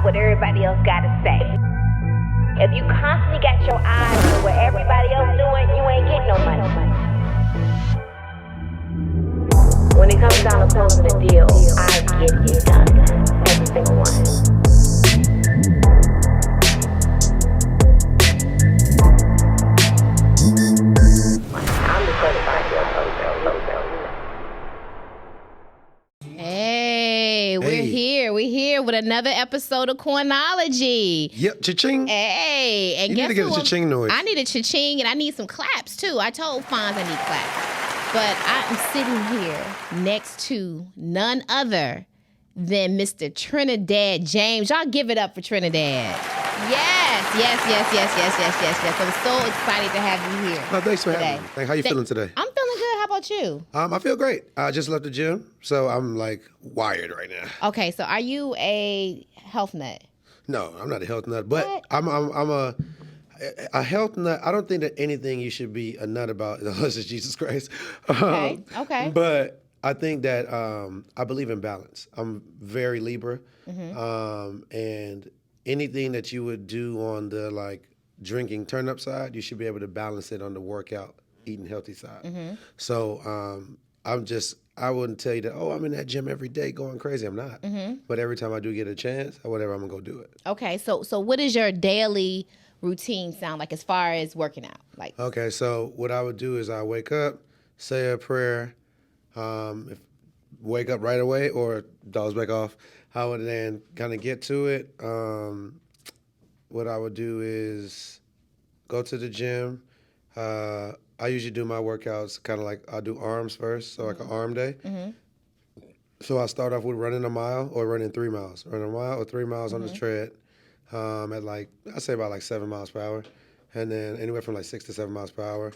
what everybody else got to say. If you constantly got your eyes on what everybody else doing, you ain't getting no money. When it comes down to closing a deal, I get it done. Every single one. I'm the certified deal closer. Hey, we're here. We're here with another episode of Cornology. Yep, cha-ching. Hey, and You guess need to get who a cha-ching noise. I need a cha-ching, and I need some claps, too. I told Fonz I need claps. But I am sitting here next to none other than Mr. Trinidad James. Y'all give it up for Trinidad. Yes. I'm so excited to have you here. Oh, thanks for today. having me. How you feeling today? I'm feeling good. How about you? I feel great. I just left the gym, so I'm like wired right now. Okay, so are you a health nut? No, I'm not a health nut, but What? I'm a health nut. I don't think that anything you should be a nut about unless it's Jesus Christ. Okay. But I think that I believe in balance. I'm very Libra, and anything that you would do on the like drinking turn up side, you should be able to balance it on the workout, eating healthy side. So I wouldn't tell you that, I'm in that gym every day going crazy. I'm not. But every time I do get a chance or whatever, I'm going to go do it. Okay, so what does your daily routine sound like as far as working out? Okay, so what I would do is I wake up, say a prayer, wake up right away or doze back off. I would then kind of get to it. What I would do is go to the gym. I usually do my workouts kind of like I do arms first, so like an arm day. So I start off with running a mile or running 3 miles. Running a mile or 3 miles on the tread at like, I say about like 7 miles per hour. And then anywhere from like 6 to 7 miles per hour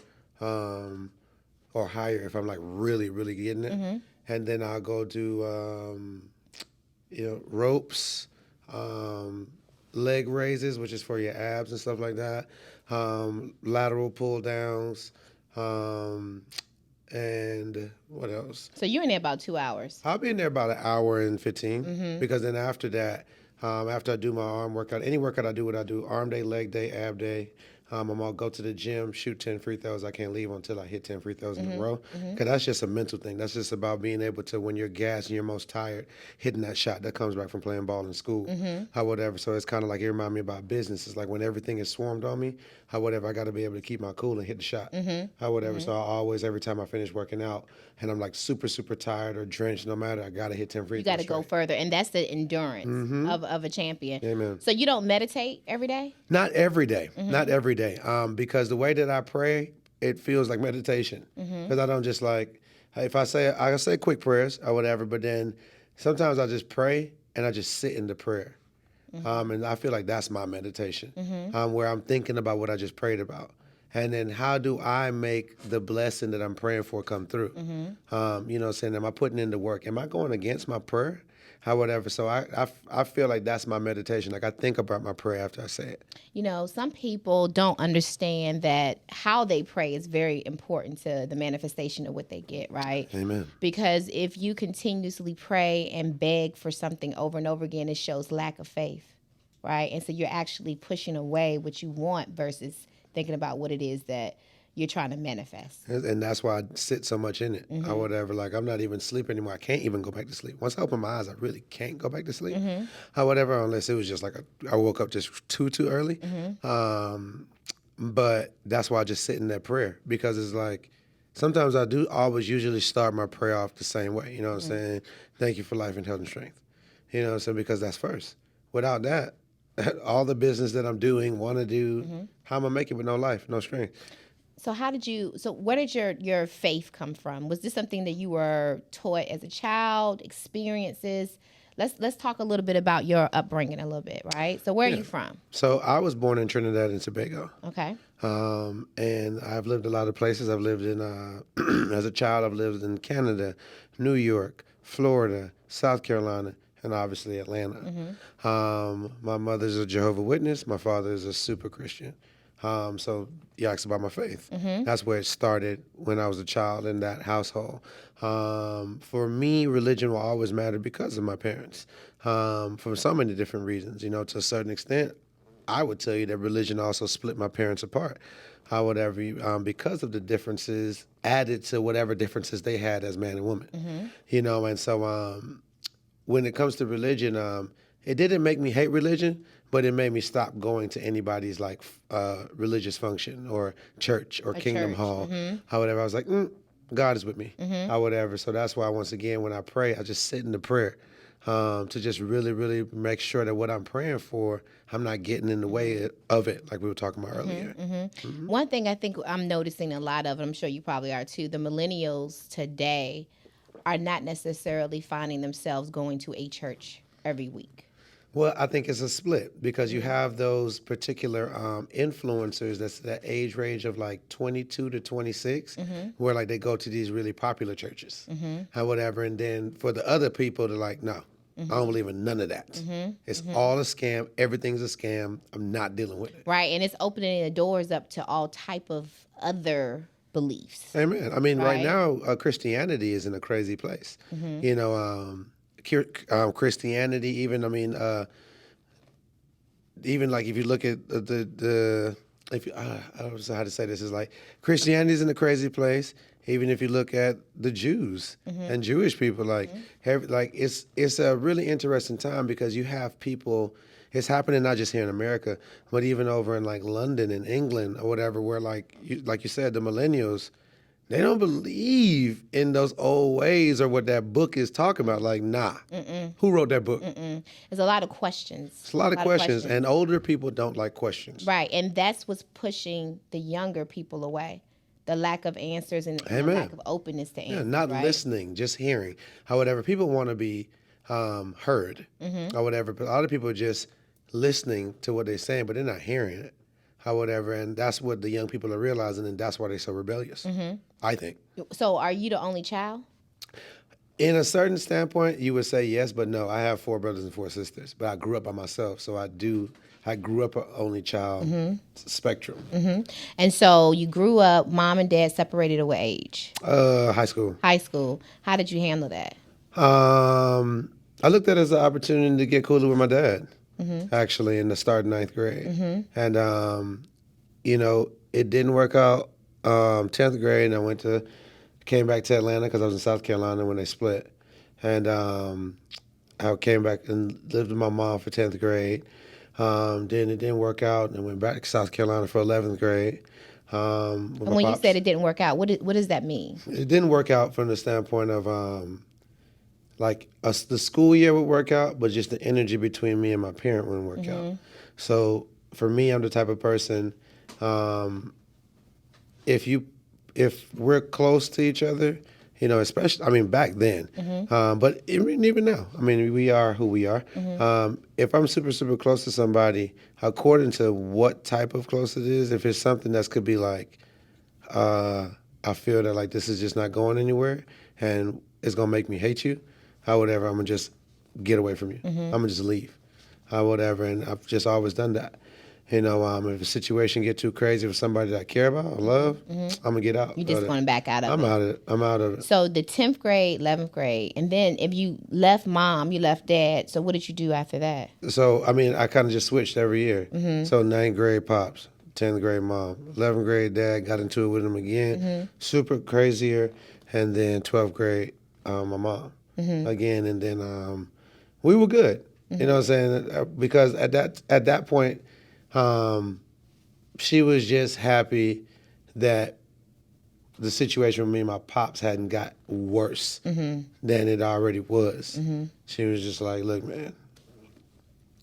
or higher if I'm like really, really getting it. And then I'll go do, ropes, leg raises, which is for your abs and stuff like that, lateral pull downs, and what else? So you're in there about 2 hours. I'll be in there about an hour and 15 because then after that, after I do my arm workout, any workout I do, what I do, arm day, leg day, ab day, I'm going to go to the gym, shoot 10 free throws. I can't leave until I hit 10 free throws in a row. Because that's just a mental thing. That's just about being able to, when you're gassed and you're most tired, hitting that shot that comes back from playing ball in school, how whatever. So it's kind of like, it reminds me about business. It's like when everything is swarmed on me, how whatever, I got to be able to keep my cool and hit the shot, how whatever. So I always, every time I finish working out and I'm like super, super tired or drenched, no matter, I got to hit 10 free throws. You got to go further. And that's the endurance of a champion. Amen. So you don't meditate every day? Not every day. Not every day. Because the way that I pray, it feels like meditation. Because I don't just like, if I say quick prayers or whatever, but then sometimes I just pray and I just sit in the prayer. And I feel like that's my meditation, where I'm thinking about what I just prayed about. And then how do I make the blessing that I'm praying for come through? You know what I'm saying? Am I putting in the work? Am I going against my prayer? How whatever. So I feel like that's my meditation. Like I think about my prayer after I say it. You know, some people don't understand that how they pray is very important to the manifestation of what they get, right? Amen. Because if you continuously pray and beg for something over and over again, it shows lack of faith, right? And so you're actually pushing away what you want versus thinking about what it is that you're trying to manifest. And that's why I sit so much in it or whatever. Like I'm not even sleeping anymore. I can't even go back to sleep. Once I open my eyes, I really can't go back to sleep or whatever, unless it was just like I woke up just too early. But that's why I just sit in that prayer because it's like sometimes I do always usually start my prayer off the same way. You know what I'm saying? Thank you for life and health and strength. You know what I'm saying? Because that's first. Without that, all the business that I'm doing, want to do, how am I making with no life, no strength? So where did your faith come from? Was this something that you were taught as a child, experiences? Let's talk a little bit about your upbringing a little bit, right? So where are you from? So I was born in Trinidad and Tobago. Okay. And I've lived a lot of places. I've lived in, as a child, I've lived in Canada, New York, Florida, South Carolina, and obviously Atlanta. My mother's a Jehovah's Witness. My father is a super Christian. So you asked about my faith. Mm-hmm. That's where it started when I was a child in that household. For me, religion will always matter because of my parents, for so many different reasons. To a certain extent, I would tell you that religion also split my parents apart. However, because of the differences added to whatever differences they had as man and woman. Mm-hmm. And so when it comes to religion, it didn't make me hate religion, but it made me stop going to anybody's religious function or church or Kingdom church. Hall. Mm-hmm. However, I was like, God is with me. Mm-hmm. However, so that's why once again when I pray, I just sit in the prayer to just really, really make sure that what I'm praying for, I'm not getting in the way of it, like we were talking about earlier. Mm-hmm. One thing I think I'm noticing a lot of, I'm sure you probably are too, the millennials today are not necessarily finding themselves going to a church every week. Well, I think it's a split because you have those particular influencers that's that age range of like 22 to 26, where like they go to these really popular churches and whatever. And then for the other people, they're like, no, I don't believe in none of that. It's all a scam. Everything's a scam. I'm not dealing with it. Right, and it's opening the doors up to all type of other beliefs. Amen. I mean, right Right. now, Christianity is in a crazy place. Christianity, even like if you look at if you, I don't know how to say this, is like Christianity is in a crazy place. Even if you look at the Jews and Jewish people, it's a really interesting time because you have people. It's happening not just here in America, but even over in like London and England or whatever, where like you said, the millennials, they don't believe in those old ways or what that book is talking about. Like, nah. Who wrote that book? There's a lot of questions. It's a lot of questions, and older people don't like questions. Right, and that's what's pushing the younger people away. The lack of answers and the Amen. lack of openness to answers. Yeah, not right? listening, just hearing. However, people want to be heard or whatever, but a lot of people are just listening to what they're saying, but they're not hearing it. However, and that's what the young people are realizing, and that's why they're so rebellious, I think. So are you the only child? In a certain standpoint, you would say yes, but no. I have 4 brothers and 4 sisters, but I grew up by myself, so I grew up an only child spectrum. And so you grew up, mom and dad separated at what age? High school. High school. How did you handle that? I looked at it as an opportunity to get cooler with my dad, actually, in the start of 9th grade. And, it didn't work out 10th grade, and I came back to Atlanta because I was in South Carolina when they split. And I came back and lived with my mom for 10th grade. Then it didn't work out, and went back to South Carolina for 11th grade. And when you said it didn't work out, what does that mean? It didn't work out from the standpoint of the school year would work out, but just the energy between me and my parent wouldn't work out. So for me, I'm the type of person, if we're close to each other, especially, back then, but even now, we are who we are. If I'm super, super close to somebody, according to what type of close it is, if it's something that could be like, I feel that like this is just not going anywhere and it's going to make me hate you, whatever, I'm going to just get away from you. I'm going to just leave, whatever, and I've just always done that. If a situation get too crazy with somebody that I care about or love, I'm going to get out. You just want to back out of it. I'm out of it. So the 10th grade, 11th grade, and then if you left mom, you left dad. So what did you do after that? So, I kind of just switched every year. So 9th grade, pops. 10th grade, mom. 11th grade, dad, got into it with him again. Super crazier. And then 12th grade, my mom. Again, and then we were good. You know what I'm saying? Because at that point, she was just happy that the situation with me and my pops hadn't got worse than it already was. She was just like, look, man.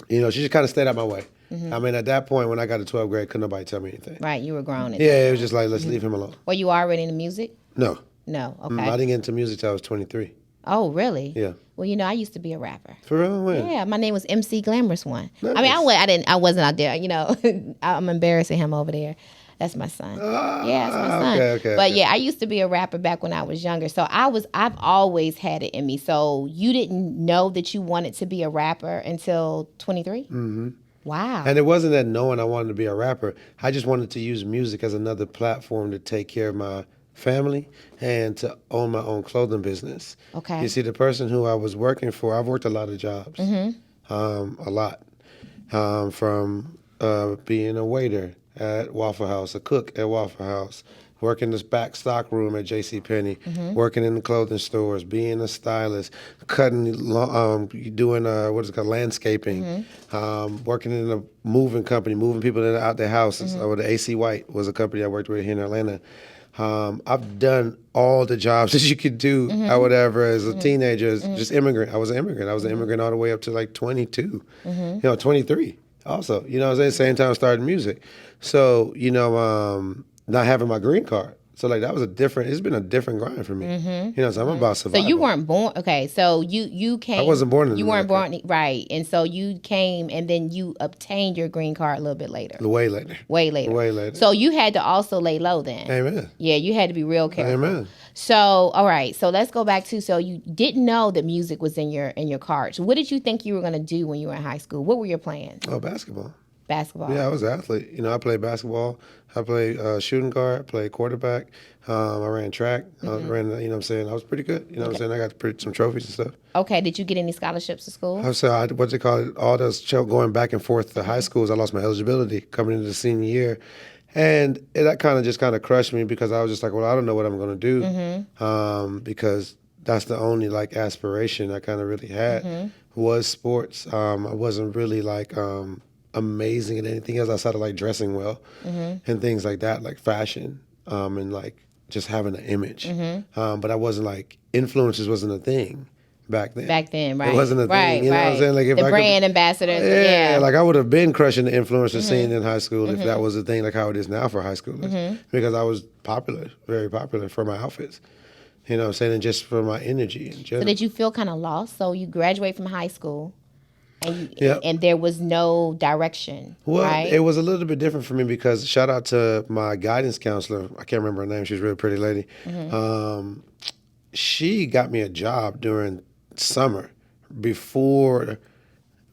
She just kind of stayed out my way. At that point, when I got to 12th grade, couldn't nobody tell me anything. Right, you were grown. Yeah, it was just like, let's leave him alone. Were you already into music? No. No, okay. I didn't get into music till I was 23. Oh, really? Yeah. Well, I used to be a rapper. For real? When? Yeah, my name was MC Glamorous One. Nice. I wasn't out there. I'm embarrassing him over there. That's my son. Yeah, that's my son. Okay. Yeah, I used to be a rapper back when I was younger. So I've always had it in me. So you didn't know that you wanted to be a rapper until 23? Wow. And it wasn't that knowing I wanted to be a rapper. I just wanted to use music as another platform to take care of my family and to own my own clothing business. Okay. You see, the person who I was working for, I've worked a lot of jobs, a lot, from being a waiter at Waffle House, a cook at Waffle House, working this back stock room at JCPenney, working in the clothing stores, being a stylist, doing what is it called, landscaping, working in a moving company, moving people in and out their houses. The AC White was a company I worked with here in Atlanta. I've done all the jobs that you could do or whatever as a teenager, just immigrant. I was an immigrant. I was an immigrant all the way up to like 22, 23 also. You know what I'm saying? Same time I started music. So, not having my green card. So like it's been a different grind for me. So I'm about survival. So you weren't born, okay, so you came. I wasn't born in You weren't America. born, right. And so you came and then you obtained your green card a little bit later. Way later. Way later. Way later. So you had to also lay low then. Amen. Yeah, you had to be real careful. Amen. So, all right. So let's go back to, so you didn't know that music was in your cards. What did you think you were going to do when you were in high school? What were your plans? Oh, basketball. Basketball. Yeah, I was an athlete. I played basketball. I played shooting guard, played quarterback. I ran track. I ran, I was pretty good. I got some trophies and stuff. Okay. Did you get any scholarships to school? What they call it, all those going back and forth to high schools, I lost my eligibility coming into the senior year. And that kind of crushed me because I was just like, well, I don't know what I'm going to do because that's the only like aspiration I kind of really had was sports. I wasn't really like amazing at anything else outside of like dressing well and things like that, like fashion and like just having an image. But I wasn't like, influencers wasn't a thing back then. Back then, right. It wasn't a thing. You know what I'm saying? Like if the brand ambassadors. Yeah. Like I would have been crushing the influencer scene in high school if that was a thing, like how it is now for high schoolers. Because I was popular, very popular for my outfits. You know what I'm saying? And just for my energy in general. So did you feel kind of lost? So you graduate from high school and there was no direction, well, right? It was a little bit different for me because shout out to my guidance counselor. I can't remember her name. She's a really pretty lady. She got me a job during summer before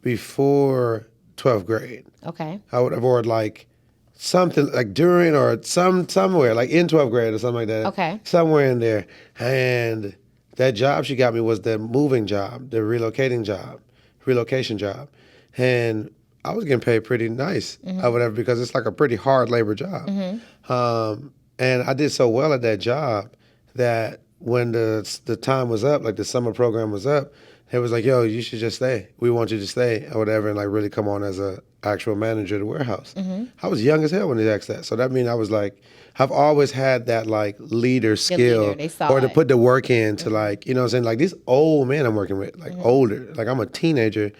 12th grade. Okay. I would have ordered like something like during or somewhere like in 12th grade or something like that. Okay. Somewhere in there. And that job she got me was the moving job, the relocation job. And I was getting paid pretty nice or whatever because it's like a pretty hard labor job. And I did so well at that job that when the time was up, like the summer program was up, it was like, yo, you should just stay. We want you to stay or whatever and like really come on as a actual manager of the warehouse. I was young as hell when they asked that. So that means I was like, I've always had that like leader skill or to put the work in to like, you know what I'm saying? Like these old men I'm working with, like older, like I'm a teenager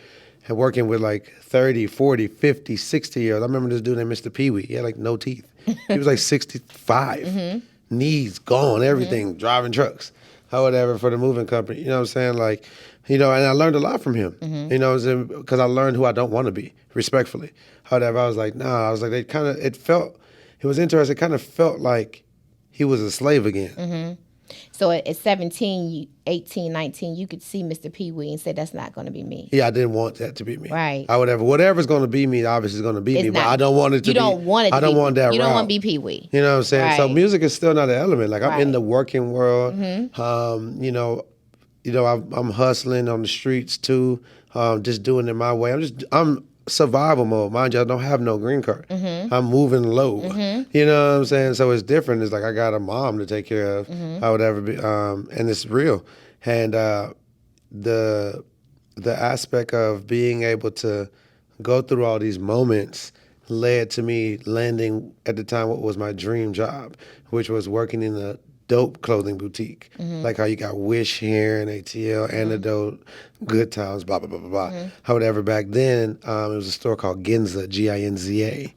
and working with like 30, 40, 50, 60 years. I remember this dude named Mr. Pee-wee. He had like no teeth. He was like 65, knees gone, everything, driving trucks or whatever for the moving company. You know what I'm saying? Like, and I learned a lot from him, you know, because I learned who I don't want to be, respectfully. However, I was like, nah, I was like, it was interesting. It kind of felt like he was a slave again. So at 17, 18, 19, you could see Mr. Pee-wee and say, that's not going to be me. Yeah, I didn't want that to be me. Right. Whatever's going to be me, obviously is going to be me, but I don't want it to be. You don't want it to be. I don't want that You don't route. want to be Pee-wee. You know what I'm saying? Right. So music is still not an element. Like I'm in the working world. I'm hustling on the streets too, just doing it my way. I'm survival mode. Mind you, I don't have no green card. I'm moving low. You know what I'm saying? So it's different. It's like I got a mom to take care of. I would ever be, and it's real. And the aspect of being able to go through all these moments led to me landing at the time what was my dream job, which was working in a dope clothing boutique. Like how you got Wish here and ATL, Antidote, Good Times, blah, blah, blah, blah, blah. However, back then, it was a store called Ginza, Ginza.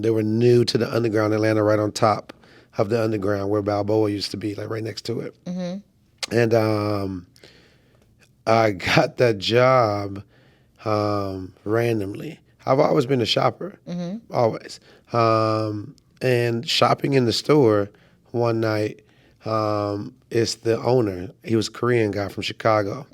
They were new to the underground Atlanta, right on top of the underground where Balboa used to be, like right next to it. And I got that job randomly. I've always been a shopper, always. And shopping in the store one night, it's the owner. He was a Korean guy from Chicago.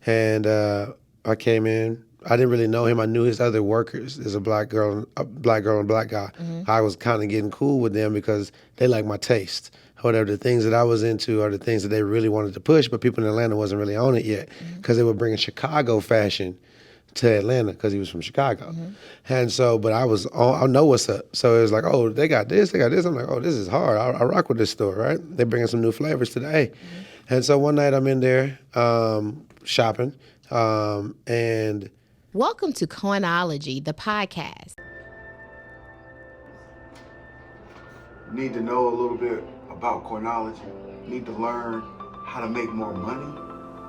And I came in, I didn't really know him. I knew his other workers. There's a black girl and a black guy. I was kind of getting cool with them because they like my taste. Whatever the things that I was into are the things that they really wanted to push, but people in Atlanta wasn't really on it yet because they were bringing Chicago fashion to Atlanta because he was from Chicago. And so, but I know what's up. So it was like, oh, they got this. I'm like, oh, this is hard. I rock with this store, right? They're bringing some new flavors today. And so one night I'm in there shopping and... Welcome to Coinology, the podcast. Need to know a little bit about Coinology. Need to learn how to make more money.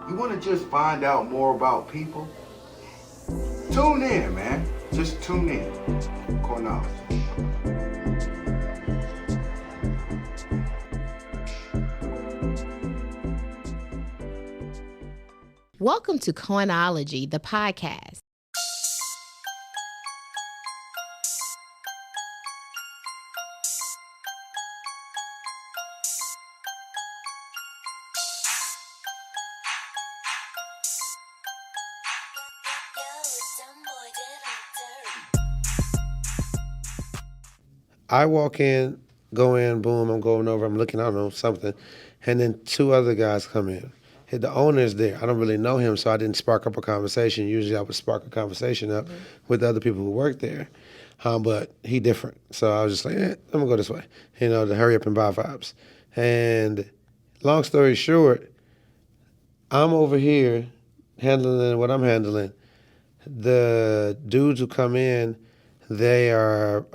You want to just find out more about people? Tune in, man. Just tune in. Coinology. Welcome to Coinology, the podcast. I walk in, go in, boom, I'm going over, I'm looking, I don't know, something. And then two other guys come in. The owner's there. I don't really know him, so I didn't spark up a conversation. Usually I would spark a conversation up with the other people who work there. But he different. So I was just like, I'm going to go this way. You know, the hurry up and buy vibes. And long story short, I'm over here handling what I'm handling. The dudes who come in, they are,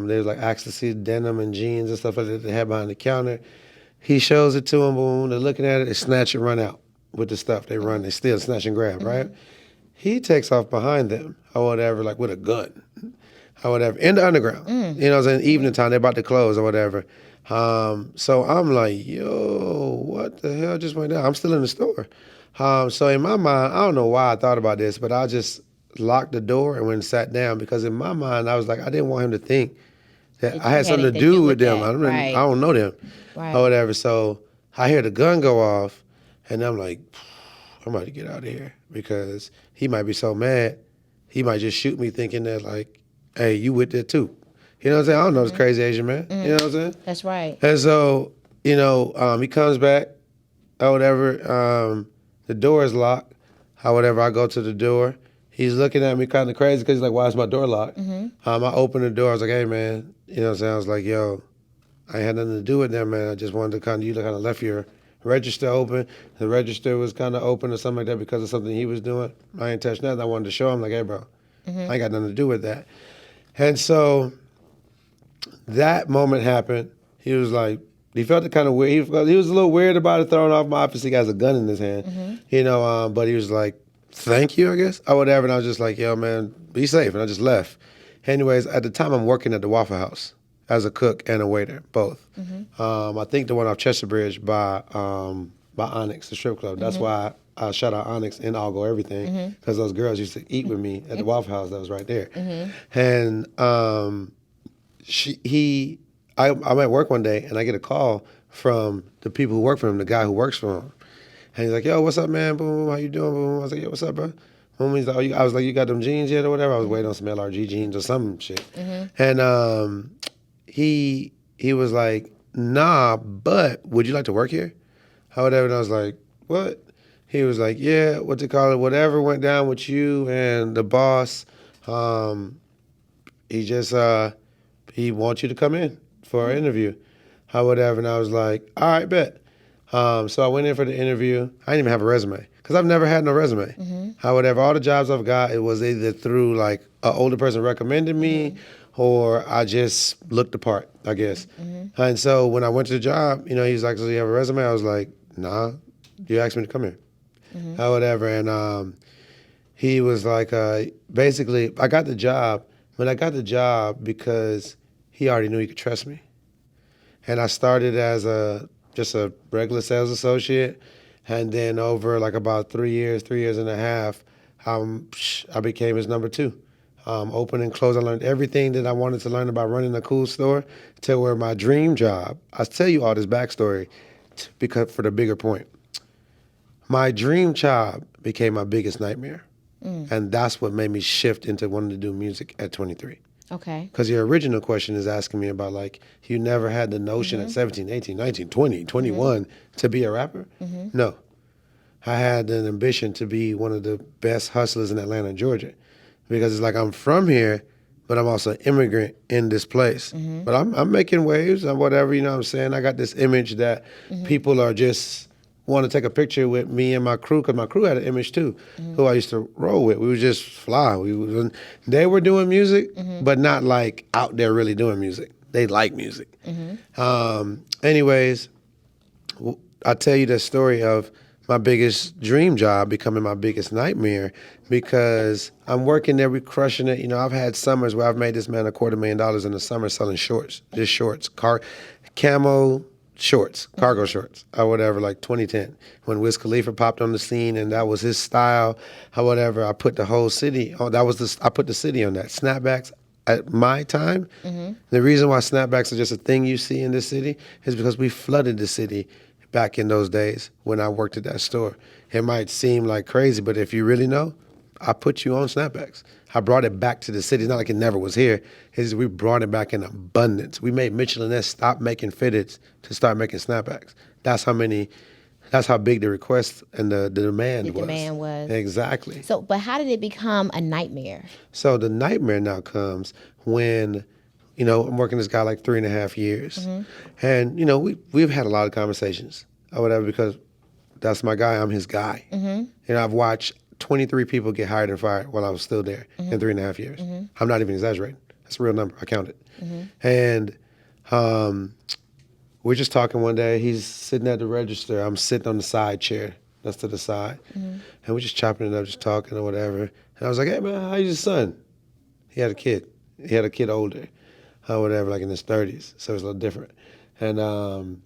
there's like ecstasy, denim and jeans and stuff like that they have behind the counter. He shows it to them, boom, they're looking at it, they snatch and run out with the stuff. They run, they steal, snatch and grab, right? He takes off behind them or whatever, like with a gun or whatever, in the underground. You know, it's in evening time, they're about to close or whatever. So I'm like, yo, what the hell just went down? I'm still in the store. So in my mind, I don't know why I thought about this, but I just locked the door and went and sat down because in my mind, I was like, I didn't want him to think that I had something to do with them. I don't know them or whatever. So I hear the gun go off and I'm like, I'm about to get out of here because he might be so mad. He might just shoot me thinking that like, hey, you with that too. You know what I'm saying? I don't know this crazy Asian man. You know what I'm saying? That's right. And so, you know, he comes back or whatever. The door is locked. Or whatever, I go to the door. He's looking at me kind of crazy because he's like, why is my door locked? I opened the door. I was like, hey, man. You know what I'm saying? I was like, yo, I had nothing to do with them, man. I just wanted to you kind of left your register open. The register was kind of open or something like that because of something he was doing. I ain't touched nothing. I wanted to show him, like, hey, bro, I ain't got nothing to do with that. And so that moment happened. He was like, he felt it kind of weird. He was a little weird about it, throwing off my office. He has a gun in his hand, you know, but he was like, thank you, I guess, or whatever. And I was just like, yo, man, be safe. And I just left. Anyways, at the time, I'm working at the Waffle House as a cook and a waiter, both. I think the one off Chester Bridge by Onyx, the strip club. That's why I shout out Onyx and I'll Go Everything, because those girls used to eat with me at the Waffle House that was right there. And I'm at work one day, and I get a call from the people who work for him, the guy who works for him. And he's like, yo, what's up, man? Boom, how you doing? Boom. I was like, yo, what's up, bro? Boom. He's like, I was like, you got them jeans yet or whatever? I was waiting on some LRG jeans or some shit. And he was like, nah, but would you like to work here? Or whatever. And I was like, what? He was like, yeah, what to call it? Whatever went down with you and the boss, he just, he wants you to come in for an interview. Or whatever. And I was like, all right, bet. So I went in for the interview. I didn't even have a resume because I've never had no resume. However, all the jobs I've got, it was either through like an older person recommended me or I just looked the part, I guess. And so when I went to the job, you know, he's like, so you have a resume? I was like, nah, you asked me to come here. Or whatever. And he was like, basically, I got the job, but I got the job because he already knew he could trust me. And I started as just a regular sales associate. And then over like about 3 years and a half, I became his number two. Open and close, I learned everything that I wanted to learn about running a cool store to where my dream job, I'll tell you all this backstory because for the bigger point. My dream job became my biggest nightmare. And that's what made me shift into wanting to do music at 23. Okay. Because your original question is asking me about, like, you never had the notion at 17, 18, 19, 20, 21 to be a rapper? No. I had an ambition to be one of the best hustlers in Atlanta, Georgia. Because it's like I'm from here, but I'm also an immigrant in this place. But I'm making waves or whatever, you know what I'm saying? I got this image that people are just want to take a picture with me and my crew, because my crew had an image too, who I used to roll with. We would just fly. They were doing music, but not like out there really doing music. They like music. Anyways, I'll tell you the story of my biggest dream job becoming my biggest nightmare, because I'm working there, we crushing it. You know, I've had summers where I've made this man $250,000 in the summer selling shorts, just shorts, camo shorts, cargo shorts, or whatever, like 2010, when Wiz Khalifa popped on the scene and that was his style, or whatever. I put the whole city on, I put the city on that. Snapbacks at my time, the reason why snapbacks are just a thing you see in this city is because we flooded the city back in those days when I worked at that store. It might seem like crazy, but if you really know, I put you on snapbacks. I brought it back to the city. It's not like it never was here. It's we brought it back in abundance. We made Mitchell and Ness stop making fitteds to start making snapbacks. That's how big the request and the demand was. The demand was. Exactly. So, but how did it become a nightmare? So the nightmare now comes when, you know, I'm working this guy like 3.5 years. And, you know, we've had a lot of conversations or whatever, because that's my guy, I'm his guy. And I've watched 23 people get hired and fired while I was still there in 3.5 years. I'm not even exaggerating. That's a real number. I counted. And we're just talking one day. He's sitting at the register. I'm sitting on the side chair. That's to the side. And we're just chopping it up, just talking or whatever. And I was like, hey, man, how's your son? He had a kid. He had a kid older or whatever, like in his 30s. So it's a little different. And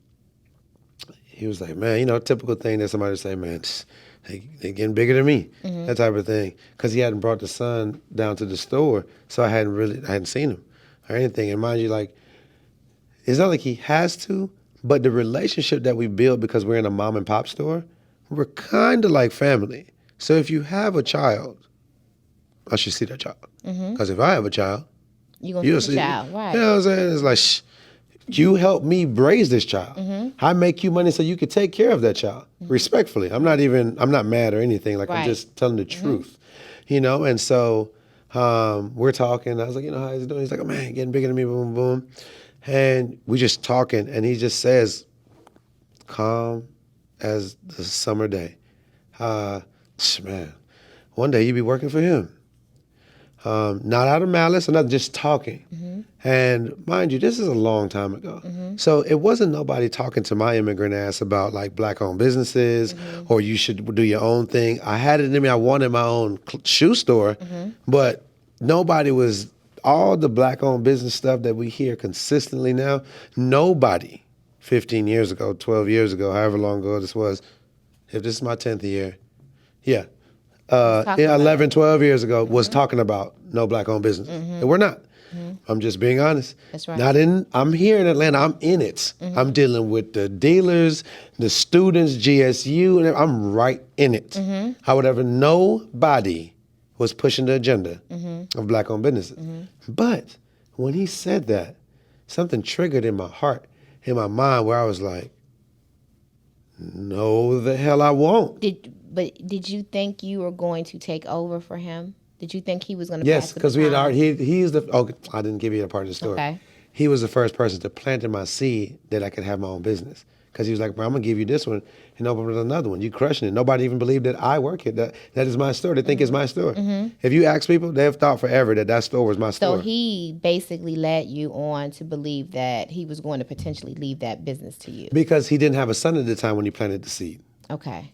he was like, man, you know, typical thing that somebody would say, man, they getting bigger than me, that type of thing. Because he hadn't brought the son down to the store, so I hadn't seen him or anything. And mind you, like, it's not like he has to, but the relationship that we build because we're in a mom and pop store, we're kind of like family. So if you have a child, I should see that child. Because if I have a child, You're going to see the child, right. You know what I'm saying? It's like, you help me raise this child. I make you money so you could take care of that child, respectfully. I'm not mad or anything. Like, I'm just telling the truth, you know? And so we're talking. I was like, you know, how he's doing? He's like, oh, man, getting bigger than me, boom, boom. And we just talking, and he just says, calm as the summer day. Man, one day you be working for him. Not out of malice, or not, just talking. And mind you, this is a long time ago. So it wasn't nobody talking to my immigrant ass about like black-owned businesses or you should do your own thing. I had it in me. I wanted my own shoe store, but nobody was, all the black-owned business stuff that we hear consistently now, nobody 15 years ago, 12 years ago, however long ago this was, if this is my 10th year, 11, 12 years ago, was talking about no black-owned business. And we're not. I'm just being honest. That's right. I'm here in Atlanta. I'm in it. I'm dealing with the dealers, the students, GSU, and I'm right in it. However, nobody was pushing the agenda of black-owned businesses. But when he said that, something triggered in my heart, in my mind, where I was like, no, the hell I won't. Did you think you were going to take over for him? Did you think he was going to Yes, pass the because we had baton? already, he's the, oh, I didn't give you a part of the story. Okay. He was the first person to plant in my seed that I could have my own business. Because he was like, bro, I'm going to give you this one and open up another one. You crushing it. Nobody even believed that I work it. That is my store. They think it's my store. If you ask people, they have thought forever that store was my store. So he basically led you on to believe that he was going to potentially leave that business to you. Because he didn't have a son at the time when he planted the seed. Okay.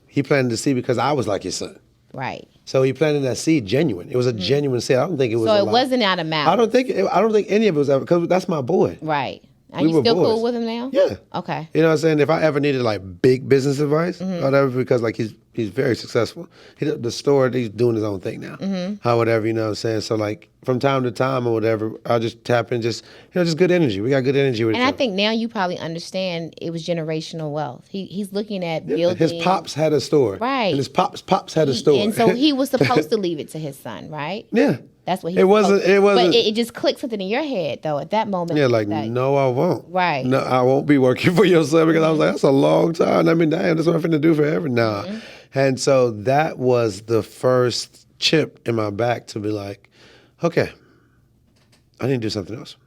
He planted the seed because I was like his son. Right. So he planted that seed genuine. It was a genuine seed. I don't think it was So a it lie. wasn't out of malice. I don't think any of it was ever, because that's my boy. Right. Are We you were still boys. cool with him now? Yeah. Okay. You know what I'm saying? If I ever needed like big business advice, or whatever, because like He's very successful. The store, he's doing his own thing now. How whatever, you know what I'm saying? So like from time to time or whatever, I'll just tap in, just good energy. We got good energy with each And I other. think now you probably understand it was generational wealth. He's looking at building. His pops had a store. Right. And his pops had a store. And so he was supposed to leave it to his son, right? Yeah. That's what he It wasn't. But it just clicked something in your head, though, at that moment. Yeah, like, no, I won't. Right. No, I won't be working for your son, because I was like, that's a long time. I mean, damn, that's what I'm finna do forever. Nah. And so that was the first chip in my back to be like, okay, I need to do something else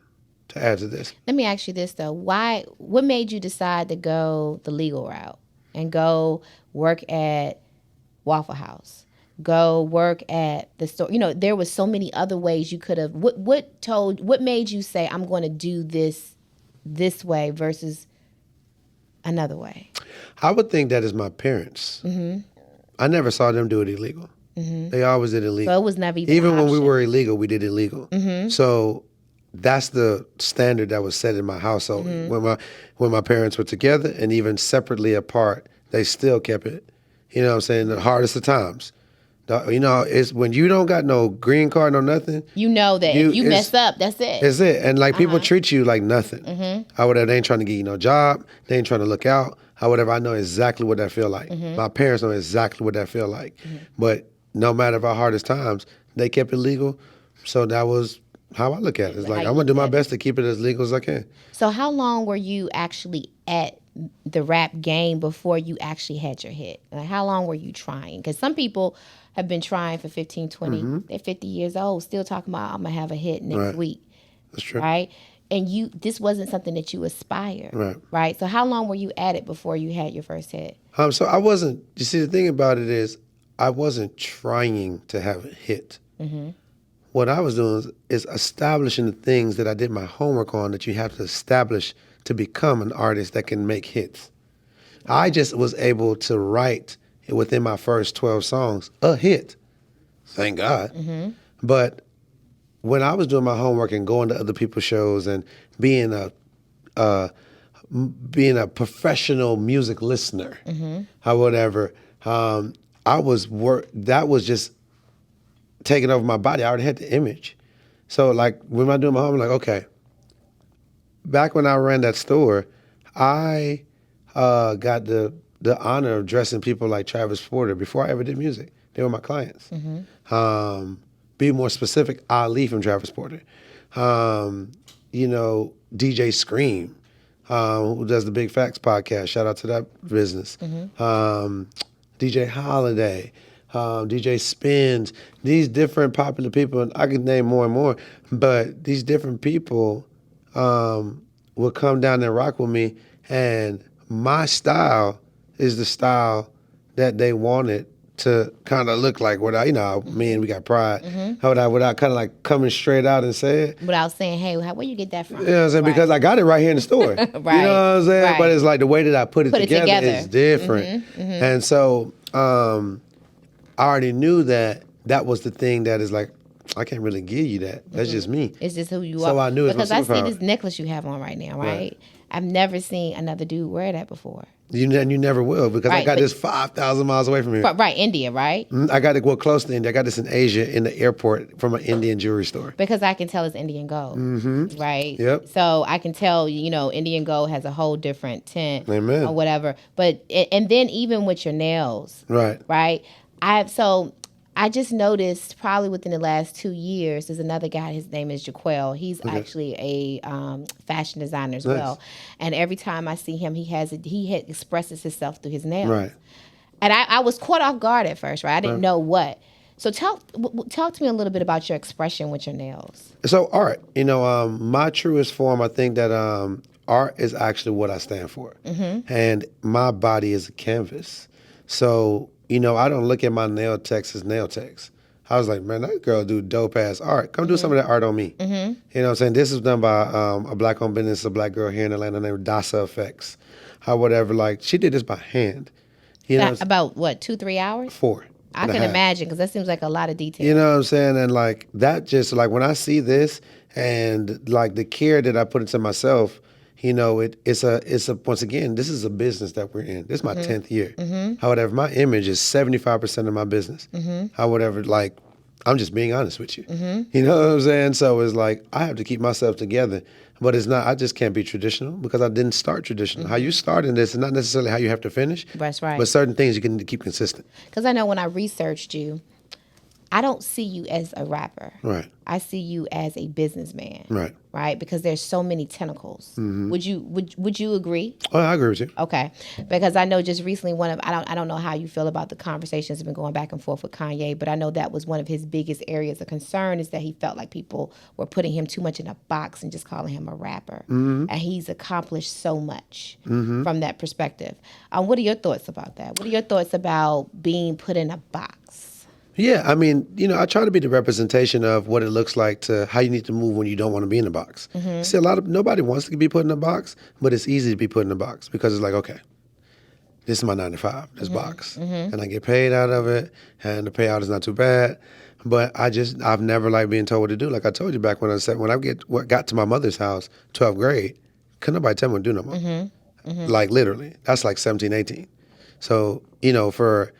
to add to this. Let me ask you this, though. What made you decide to go the legal route and go work at Waffle House? Go work at the store. You know, there was so many other ways you could have. What made you say, I'm going to do this way versus another way? I would think that is my parents. I never saw them do it illegal. They always did illegal. So it was never even when we option. were illegal, we did illegal. So that's the standard that was set in my household. When my parents were together and even separately apart, they still kept it. You know what I'm saying? The hardest of times. You know, it's when you don't got no green card, no nothing. You know that if you mess up, that's it. That's it. And like people treat you like nothing. They ain't trying to get you no job. They ain't trying to look out. However, I know exactly what that feel like. My parents know exactly what that feel like. But no matter our hardest times, they kept it legal. So that was how I look at it. It's like, I'm going to do my best to keep it as legal as I can. So how long were you actually at the rap game before you actually had your hit? Like, how long were you trying? Because some people have been trying for 15, 20, they're 50 years old, still talking about, I'm going to have a hit next week. That's true. Right? And this wasn't something that you aspired. Right? So how long were you at it before you had your first hit? So I wasn't, you see, the thing about it is, I wasn't trying to have a hit. What I was doing is establishing the things that I did my homework on that you have to establish to become an artist that can make hits. I just was able to write within my first 12 songs a hit. Thank God. But when I was doing my homework and going to other people's shows and being a professional music listener, or whatever, that was just taking over my body. I already had the image. So like when I doing my homework, I'm like, okay. Back when I ran that store, I got the honor of dressing people like Travis Porter before I ever did music. They were my clients. Be more specific, Ali from Travis Porter. You know, DJ Scream, who does the Big Facts podcast. Shout out to that business. DJ Holiday, DJ Spins, these different popular people, and I could name more and more, but these different people would come down and rock with me, and my style is the style that they wanted to kind of look like. Me and we got pride. Without kind of like coming straight out and say it. Without saying, hey, where you get that from? You know what I'm saying? Because I got it right here in the store. You know what I'm saying? But it's like the way that I put it together is different. And so I already knew that was the thing that is like, I can't really give you that. That's just me. It's just who you are. So I knew it was my Because I see superpower. this necklace you have on right now, right? I've never seen another dude wear that before. You never will, because I got this 5,000 miles away from here. Right, India, right? I got it close to India. I got this in Asia in the airport from an Indian jewelry store. Because I can tell it's Indian gold, right? Yep. So I can tell, Indian gold has a whole different tint Amen. or whatever. But and then even with your nails, right? I just noticed probably within the last 2 years, there's another guy, his name is Jaquel. He's actually a fashion designer as well. And every time I see him, he expresses himself through his nails. Right. And I was caught off guard at first, right? I didn't know what. So talk to me a little bit about your expression with your nails. So art, my truest form, I think that art is actually what I stand for. And my body is a canvas. So I don't look at my nail techs as nail techs. I was like, man, that girl do dope ass art. Come do some of that art on me. You know what I'm saying? This was done by a black owned business, a black girl here in Atlanta named Dasa Effects. She did this by hand. About what, 2-3 hours? 4. I can imagine, because that seems like a lot of detail. You know what I'm saying? And like that, just like when I see this and like the care that I put into myself, it's a once again, this is a business that we're in. This is my 10th year. However, my image is 75% of my business. However, like, I'm just being honest with you. You know what I'm saying? So it's like, I have to keep myself together. But it's not, I just can't be traditional because I didn't start traditional. How you start in this is not necessarily how you have to finish. That's right. But certain things you can keep consistent. Because I know when I researched you, I don't see you as a rapper. Right. I see you as a businessman. Right. Right? Because there's so many tentacles. Would you agree? Oh, I agree with you. Okay. Because I know just recently I don't know how you feel about the conversations that have been going back and forth with Kanye, but I know that was one of his biggest areas of concern is that he felt like people were putting him too much in a box and just calling him a rapper. And he's accomplished so much from that perspective. What are your thoughts about that? What are your thoughts about being put in a box? Yeah, I mean, I try to be the representation of what it looks like to how you need to move when you don't want to be in a box. See, nobody wants to be put in a box, but it's easy to be put in a box because it's like, okay, this is my 9 to 5, this box, and I get paid out of it, and the payout is not too bad. But I've never liked being told what to do. Like I told you back when I got to my mother's house, 12th grade, couldn't nobody tell me what to do no more. Like literally, that's like 17, 18. So for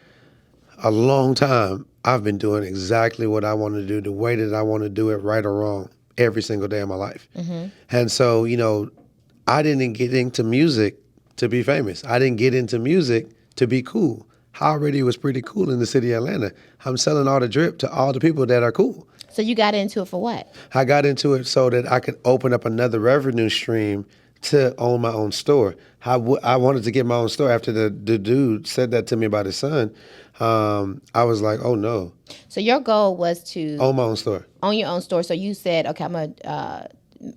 a long time, I've been doing exactly what I want to do, the way that I want to do it, right or wrong, every single day of my life. And so, I didn't get into music to be famous. I didn't get into music to be cool. I already was pretty cool in the city of Atlanta. I'm selling all the drip to all the people that are cool. So you got into it for what? I got into it so that I could open up another revenue stream to own my own store. I wanted to get my own store after the dude said that to me about his son. I was like, oh no. So your goal was to own my own store. Own your own store. So you said, okay, I'm going to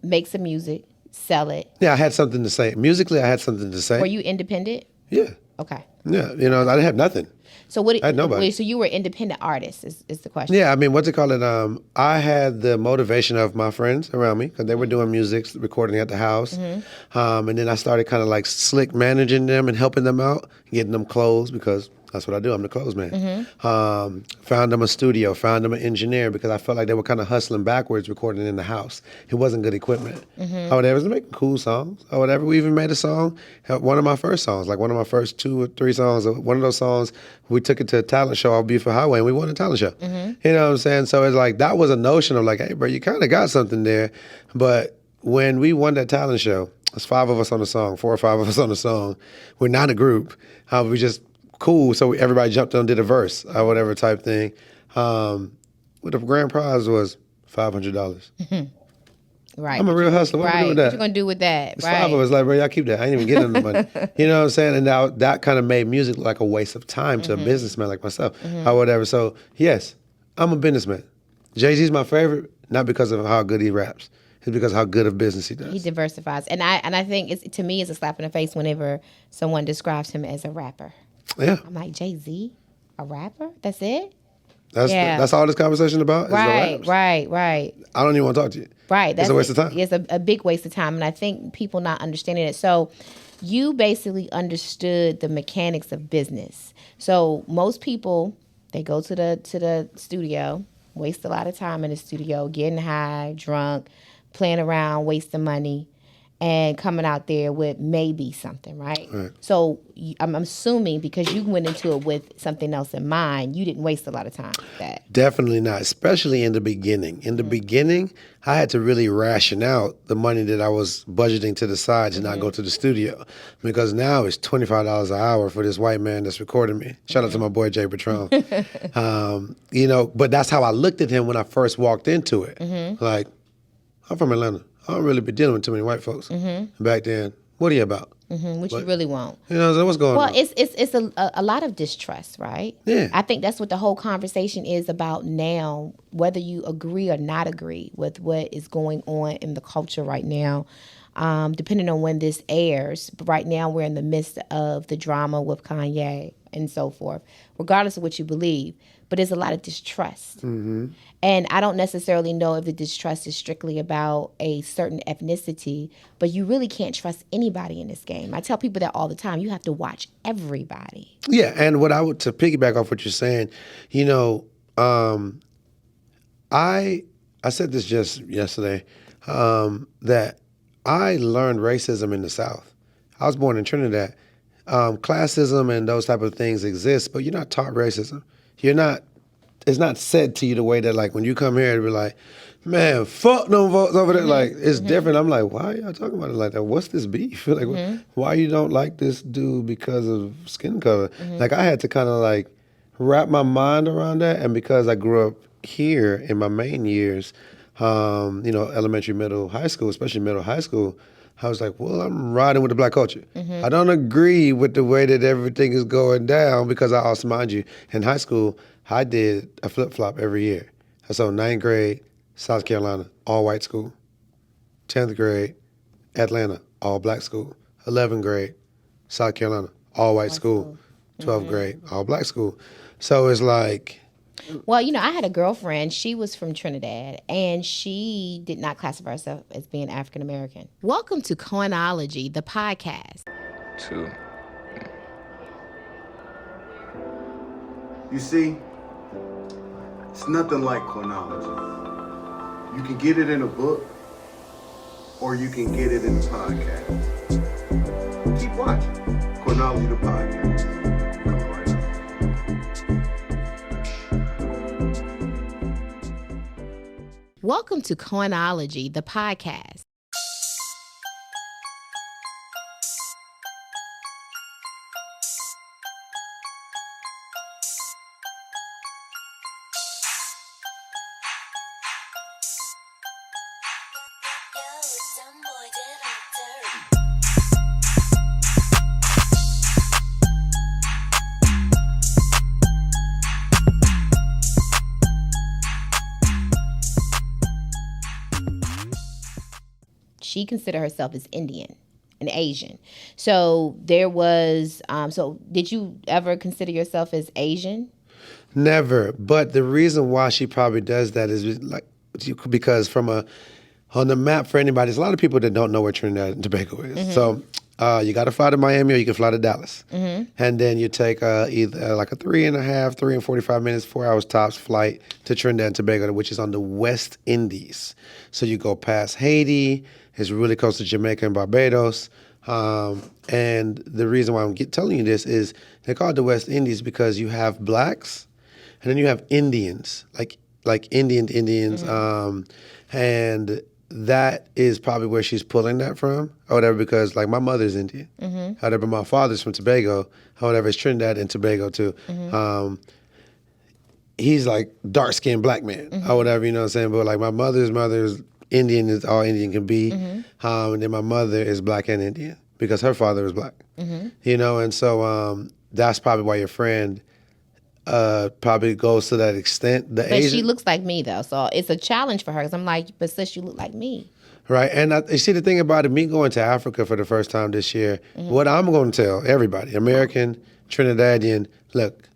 make some music, sell it. Yeah, I had something to say. Musically, I had something to say. Were you independent? Yeah. Okay. Yeah, I didn't have nothing. So what? I had nobody. So you were independent artist is the question. Yeah, I mean, what's it called? I had the motivation of my friends around me because they were doing music, recording at the house. And then I started kind of like slick managing them and helping them out, getting them clothes because that's what I do. I'm the clothes man. Found them a studio, found them an engineer because I felt like they were kind of hustling backwards recording in the house. It wasn't good equipment. Or they was making cool songs or whatever. We even made a song, one of my first songs, like one of my first 2 or 3 songs. One of those songs, we took it to a talent show on Beautiful Highway and we won a talent show. You know what I'm saying? So it's like, that was a notion of like, hey, bro, you kind of got something there. But when we won that talent show, there's 5 of us on the song, 4 or 5 of us on the song. We're not a group. We just cool, so everybody jumped on and did a verse or whatever type thing. What the grand prize was $500. Right. I'm a real hustler. What am I doing with that? What you gonna do with that? It's 5 of us like, bro, y'all keep that. I ain't even getting the money. You know what I'm saying? And now that kind of made music look like a waste of time to a businessman like myself or whatever. So yes, I'm a businessman. Jay-Z's my favorite, not because of how good he raps. It's because how good of business he does. He diversifies. And I think to me it's a slap in the face whenever someone describes him as a rapper. Yeah. I'm like, Jay-Z, a rapper? That's it? That's all this conversation about? Right. I don't even want to talk to you. Right. It's a waste of time. It's a big waste of time. And I think people not understanding it. So you basically understood the mechanics of business. So most people, they go to the studio, waste a lot of time in the studio, getting high, drunk, playing around, wasting money, and coming out there with maybe something, right? So I'm assuming because you went into it with something else in mind, you didn't waste a lot of time with that. Definitely not, especially in the beginning. In the beginning, I had to really ration out the money that I was budgeting to the side to not go to the studio. Because now it's $25 an hour for this white man that's recording me. Shout out to my boy Jay Patron. But that's how I looked at him when I first walked into it. Like, I'm from Atlanta. I don't really be dealing with too many white folks. Back then, what are you about? What you really want. So what's going on? Well, it's a lot of distrust, right? Yeah. I think that's what the whole conversation is about now, whether you agree or not agree with what is going on in the culture right now, depending on when this airs. But right now, we're in the midst of the drama with Kanye and so forth, regardless of what you believe. But there's a lot of distrust. And I don't necessarily know if the distrust is strictly about a certain ethnicity, but you really can't trust anybody in this game. I tell people that all the time. You have to watch everybody. Yeah, and to piggyback off what you're saying, I said this just yesterday, that I learned racism in the South. I was born in Trinidad. Classism and those type of things exist, but you're not taught racism. It's not said to you the way that, like, when you come here, it'd be like, man, fuck them folks over there. Like, it's different. I'm like, why are y'all talking about it like that? What's this beef? Like, why you don't like this dude because of skin color? Like, I had to kind of, like, wrap my mind around that. And because I grew up here in my main years, elementary, middle, high school, especially middle high school, I was like, well, I'm riding with the black culture. I don't agree with the way that everything is going down because I also, mind you, in high school, I did a flip-flop every year. So 9th grade, South Carolina, all-white school. 10th grade, Atlanta, all-black school. 11th grade, South Carolina, all-white school. 12th grade, all-black school. So it's like... Well, I had a girlfriend. She was from Trinidad, and she did not classify herself as being African American. Welcome to Coinology, the podcast. 2. You see, it's nothing like chronology. You can get it in a book, or you can get it in a podcast. Keep watching. Chronology, the podcast. Coming right up. Welcome to Coinology, the podcast. She considered herself as Indian and Asian. So there was, did you ever consider yourself as Asian? Never. But the reason why she probably does that is because on the map for anybody, there's a lot of people that don't know where Trinidad and Tobago is. So you got to fly to Miami or you can fly to Dallas. And then you take either like a 3 and 45 minutes, 4 hours tops flight to Trinidad and Tobago, which is on the West Indies. So you go past Haiti. It's really close to Jamaica and Barbados. And the reason why I'm telling you this is they call it the West Indies because you have blacks and then you have Indians, like Indians. And that is probably where she's pulling that from or whatever because, like, my mother's Indian. However, my father's from Tobago. However, it's Trinidad and Tobago, too. He's, like, dark-skinned black man or whatever, you know what I'm saying? But, like, my mother's Indian is all Indian can be. And then my mother is black and Indian because her father was black. And so that's probably why your friend probably goes to that extent. But she looks like me, though, so it's a challenge for her because I'm like, but sis, you look like me. Right, and you see the thing about it, me going to Africa for the first time this year, what I'm going to tell everybody, American, Trinidadian, look,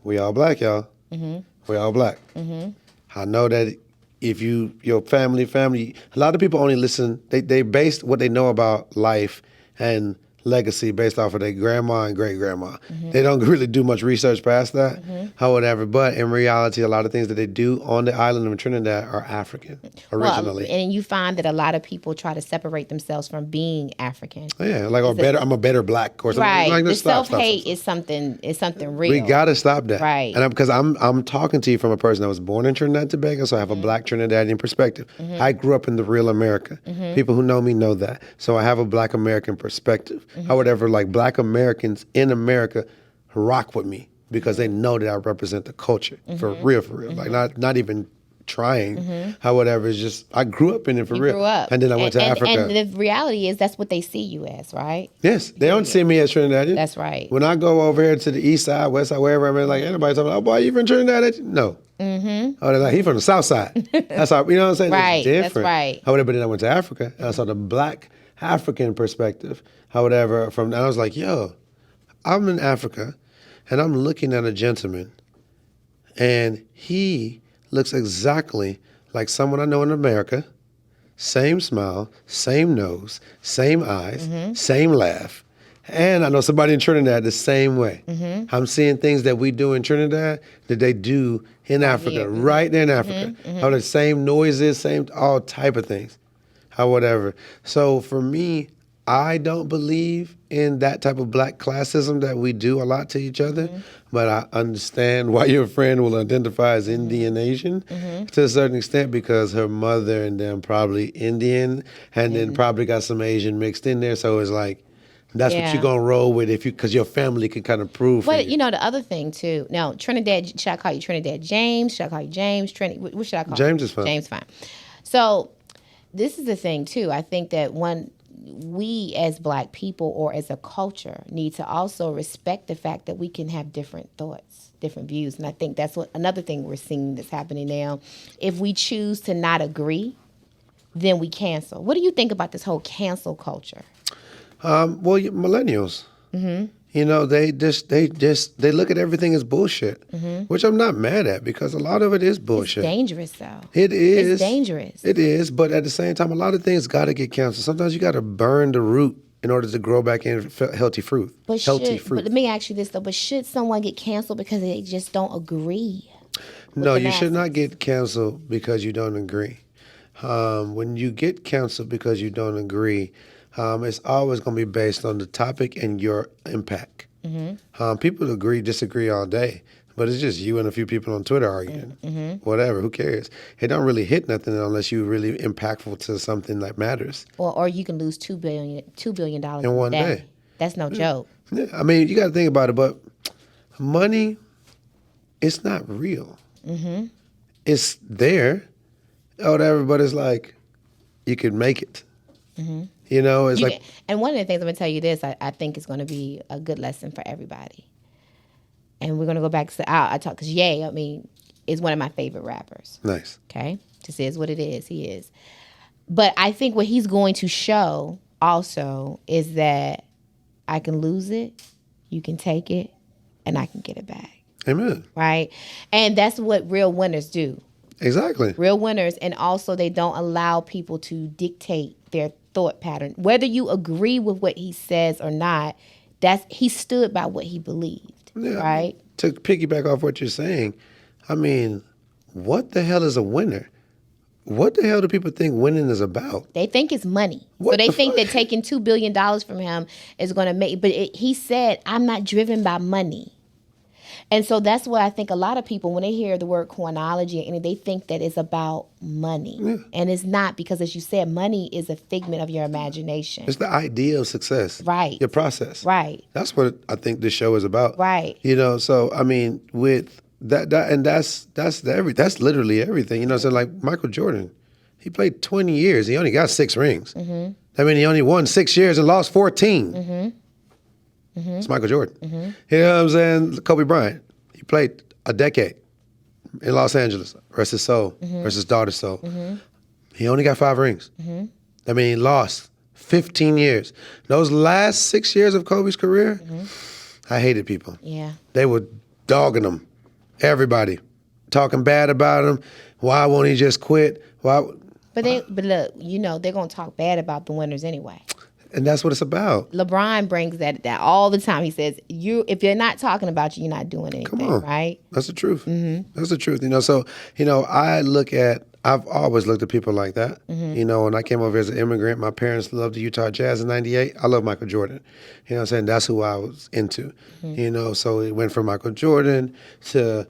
we all black, y'all. We all black. I know that if your family, a lot of people only listen, they base what they know about life and legacy based off of their grandma and great-grandma. They don't really do much research past that, or whatever. But in reality, a lot of things that they do on the island of Trinidad are African originally. Well, and you find that a lot of people try to separate themselves from being African. Yeah, like I'm a better black or something. Right. Like, the self-hate is something real. We gotta stop that. Right. And because I'm talking to you from a person that was born in Trinidad and Tobago, so I have a black Trinidadian perspective. I grew up in the real America. People who know me know that. So I have a black American perspective. However, like, black Americans in America rock with me because they know that I represent the culture for real. Like, not even trying. However, it's just I grew up in it for real. Grew up. And then I went to Africa. And the reality is that's what they see you as, right? Yes, they don't see me as Trinidadian. That's right. When I go over here to the east side, west side, wherever I'm at, like, anybody talking, oh boy, you from Trinidad? No. Oh, they're like, he from the south side. That's how, you know what I'm saying? Right. It's different. That's right. However, but then I went to Africa and I saw the black African perspective. However, and I was like, yo, I'm in Africa and I'm looking at a gentleman and he looks exactly like someone I know in America. Same smile, same nose, same eyes, same laugh. And I know somebody in Trinidad the same way. I'm seeing things that we do in Trinidad that they do in Africa, right there in Africa. How the same noises, same all type of things. how whatever. So for me, I don't believe in that type of black classism that we do a lot to each other, but I understand why your friend will identify as Indian Asian to a certain extent because her mother and them probably Indian and then probably got some Asian mixed in there. So it's like, that's what you're going to roll with because your family can kind of prove for But you. the other thing too. Now, Trinidad, should I call you Trinidad James? Should I call you James? What should I call you? James is fine. James, fine. So this is the thing too. I think that we as black people or as a culture need to also respect the fact that we can have different thoughts, different views. And I think that's another thing we're seeing that's happening now. If we choose to not agree, then we cancel. What do you think about this whole cancel culture? Well, millennials, you know, they look at everything as bullshit, which I'm not mad at because a lot of it is bullshit. It's dangerous, though. It is. It's dangerous. It is, but at the same time, a lot of things got to get canceled. Sometimes you got to burn the root in order to grow back in healthy fruit. But let me ask you this, though. But should someone get canceled because they just don't agree? No, you should not get canceled because you don't agree. When you get canceled because you don't agree, it's always going to be based on the topic and your impact. People disagree all day, but it's just you and a few people on Twitter arguing. Whatever, who cares? It don't really hit nothing unless you're really impactful to something that matters. Or you can lose $2 billion in one day. That's no joke. Yeah, I mean, you got to think about it, but money, it's not real. It's there, or whatever, but it's like you could make it. You know, it's like... And one of the things I'm going to tell you this, I think is going to be a good lesson for everybody. And we're going to go back to because Ye, I mean, is one of my favorite rappers. Nice. Okay? Just is what it is. He is. But I think what he's going to show also is that I can lose it, you can take it, and I can get it back. Amen. Right? And that's what real winners do. Exactly. Real winners. And also they don't allow people to dictate their thought pattern. Whether you agree with what he says or not, he stood by what he believed. Yeah, right? To piggyback off what you're saying, I mean, what the hell is a winner? What the hell do people think winning is about? They think it's money. So they think that taking $2 billion from him is going to make... But he said, I'm not driven by money. And so that's what I think a lot of people, when they hear the word coinology, and they think that it's about money. Yeah. And it's not, because as you said, money is a figment of your imagination. It's the idea of success. Right. Your process. Right. That's what I think this show is about. Right. You know, so, I mean, with that and that's literally everything. You know, so like Michael Jordan, he played 20 years. He only got 6 rings. I mean, he only won 6 years and lost 14. It's Michael Jordan. You know what I'm saying? Kobe Bryant, he played a decade in Los Angeles, rest his soul, rest his daughter's soul. He only got 5 rings. I mean, he lost 15 years. Those last 6 years of Kobe's career, I hated people. Yeah. They were dogging him, everybody, talking bad about him. Why won't he just quit? Why? But look, you know, they're going to talk bad about the winners anyway. And that's what it's about. LeBron brings that all the time. He says, if you're not talking about you, you're not doing anything, Come on. right? That's the truth. That's the truth. You know, so, you know, I've always looked at people like that. You know, when I came over as an immigrant, my parents loved the Utah Jazz in '98. I love Michael Jordan. You know what I'm saying? That's who I was into. You know, so it went from Michael Jordan to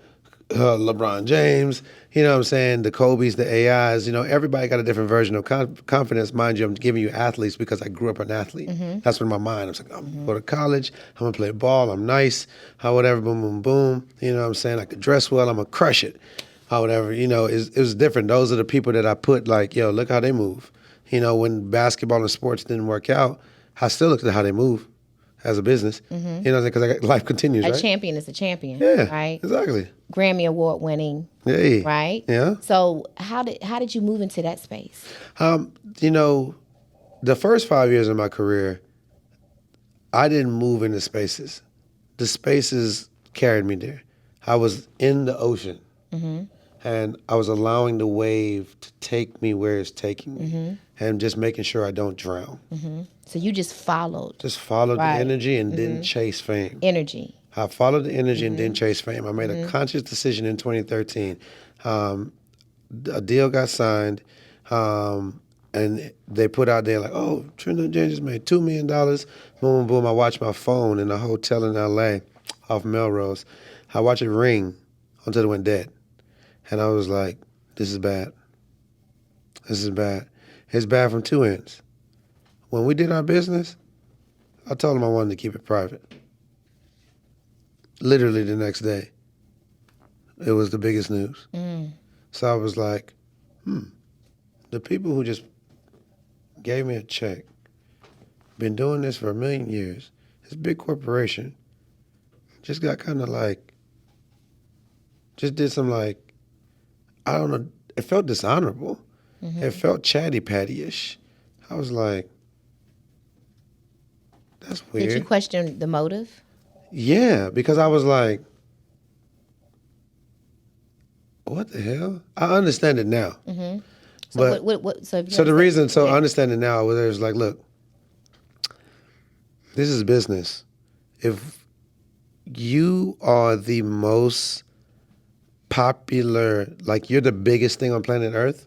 LeBron James, you know what I'm saying, the Kobe's, the AIs, you know, everybody got a different version of confidence. Mind you, I'm giving you athletes because I grew up an athlete. That's what in my mind, I was like, I'm going to go to college, I'm going to play ball, I'm nice, how whatever, boom, boom, boom. You know what I'm saying, I could dress well, I'm going to crush it, how whatever. You know, it was different. Those are the people that I put like, yo, look how they move. You know, when basketball and sports didn't work out, I still looked at how they move as a business. You know, because life continues, right? A champion is a champion, yeah, right? Exactly. Grammy Award winning, right? Yeah. So how did you move into that space? You know, the first 5 years of my career, I didn't move into spaces. The spaces carried me there. I was in the ocean, and I was allowing the wave to take me where it's taking me, and just making sure I don't drown. So you just followed. Just followed the energy and didn't chase fame. Energy. I followed the energy and didn't chase fame. I made a conscious decision in 2013. A deal got signed, and and they put out there like, oh, Trinidad James just made $2 million. Boom, boom, boom. I watch my phone in a hotel in L.A. off Melrose. I watch it ring until it went dead. And I was like, this is bad. This is bad. It's bad from two ends. When we did our business, I told him I wanted to keep it private. Literally the next day, it was the biggest news. So I was like, the people who just gave me a check, been doing this for 1 million years, this big corporation, just got kind of like, just did some like, I don't know, it felt dishonorable. It felt chatty-patty-ish. I was like, that's weird. Did you question the motive? Yeah, because I was like, what the hell? I understand it now. So But so if you so the reason, so yeah. I understand it now, where it's like, look, this is business. If you are the most popular, like you're the biggest thing on planet Earth,